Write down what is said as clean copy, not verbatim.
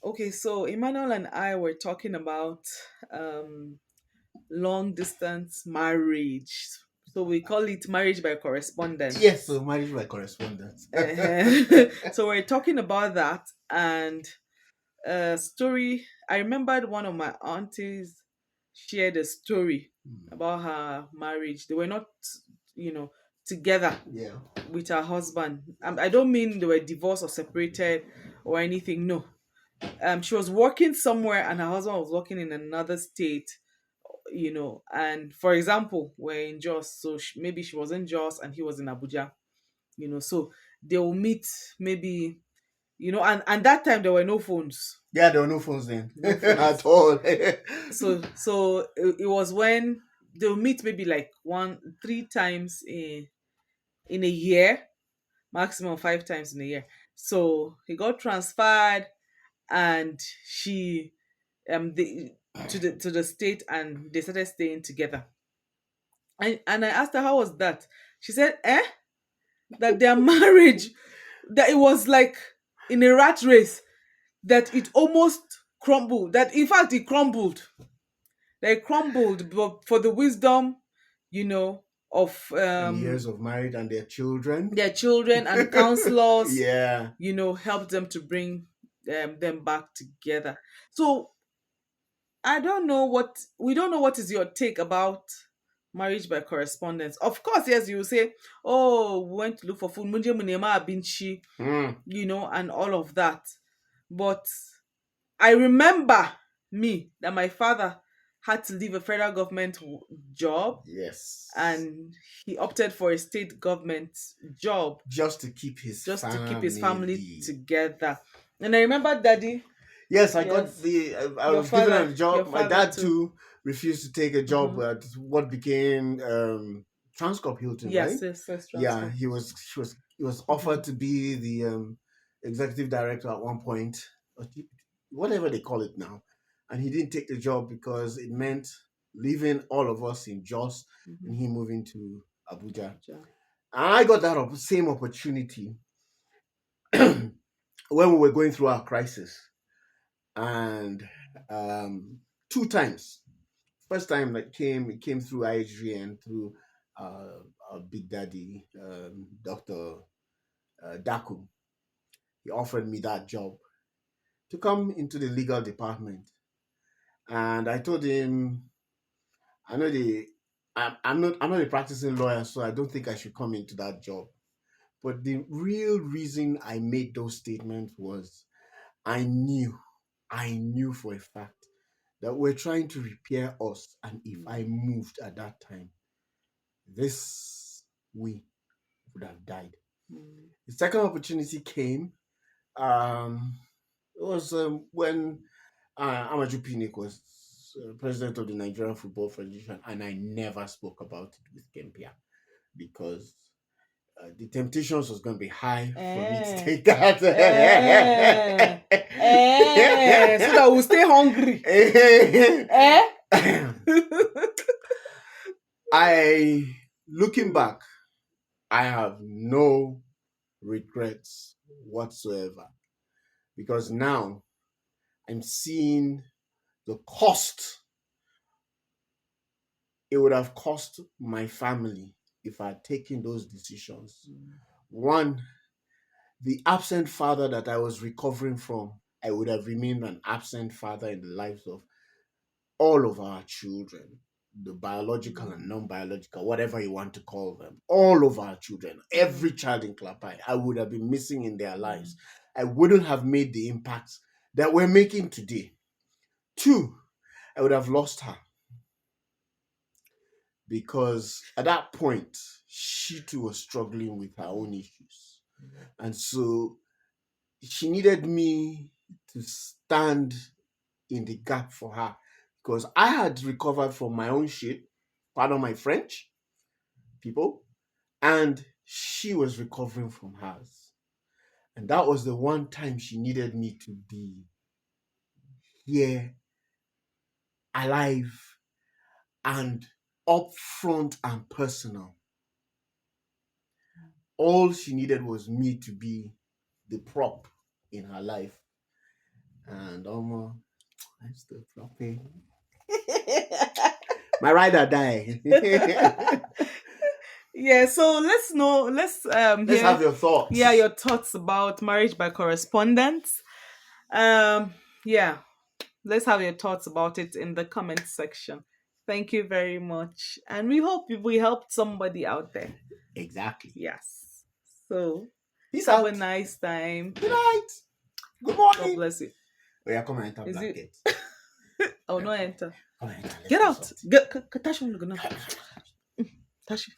Okay, so Emmanuel and I were talking about um, long distance marriage. So we call it marriage by Yes, so correspondence. marriage by correspondence. So we're talking about that, and a story. I remembered one of my aunties shared a story Hmm. about her marriage. They were not, you know, together Yeah. with her husband. I don't mean they were divorced or separated or anything. No, she was working somewhere and her husband was working in another state, and for example, we're in Jos, so maybe she was in Jos and he was in Abuja, so they will meet, maybe, and that time there were no phones. Yeah, there were no phones then No at phones. all. So it was when they'll meet maybe like one, three times in a year, maximum five times in a year. So he got transferred, and she the to the state, and they started staying together. And I asked her, how was that? She said, that their marriage, that it was like in a rat race, that it almost crumbled, that in fact it crumbled. They crumbled, but for the wisdom, of And years of marriage and their children. their children, and counselors, Yeah. helped them to bring them back together. So I don't know what we don't know what is your take about marriage by correspondence. Of course, yes, you will say, "Oh, we went to look for food, munje munema abinchi," Mm. and all of that. But I remember me that my father had to leave a federal government job, Yes. and he opted for a state government job Just to keep his just to keep his family family. together. And I remember daddy, Yes, I got yes, I your was given father, a your job. My father dad too. too refused to take a job Hmm. at what became Transcorp Hilton, right? Yes, yes, yes, Yeah, transfer. he was Hmm. offered to be the executive director at one point, or whatever they call it now, and he didn't take the job because it meant leaving all of us in Jos Hmm. and he moving to Abuja. Abuja. And I got that same opportunity when we were going through our crisis, and two times. First time that it came through IHG and through our Big Daddy, Dr. Daku. He offered me that job to come into the legal department. And I told him, I know I'm not a practicing lawyer, so I don't think I should come into that job. But the real reason I made those statements was I knew, I knew for a fact that we're trying to repair us. And if I moved at that time, this we would have died. Mm. The second opportunity came. It was when Amaju Pinnick was president of the Nigerian Football Federation, and I never spoke about it with Kempia because the temptations was going to be high for me to Eh, take that. eh, so that we'll stay hungry. Eh? I, looking back, I have no regrets whatsoever because now I'm seeing the cost it would have cost my family if I had taken those decisions. Mm. One, the absent father that I was recovering from, I would have remained an absent father in the lives of all of our children, the biological and non biological, whatever you want to call them, all of our children, every Mm. child in Klapai, I would have been missing in their Mm. lives. I wouldn't have made the impact that we're making today. Two, I would have lost her because at that point, she too was struggling with her own issues. And so she needed me to stand in the gap for her because I had recovered from my own shit, pardon my French, people, and she was recovering from hers. And that was the one time she needed me to be here, alive, and upfront and personal. All she needed was me to be the prop in her life. And I'm still flopping. My rider die. Yeah, so let's Let's hear, have your yeah, thoughts. your thoughts about marriage by correspondence. Um yeah, let's have your thoughts about it in the comment section. Thank you very much. And we hope we helped somebody out there. Exactly. Yes. So Peace have a out. nice time. Good night. Good God morning. bless you. Oh yeah, come and enter Is black it? gate. Oh no, enter. Come and enter. Let's Get do out. something. Get Tashi. Tashi.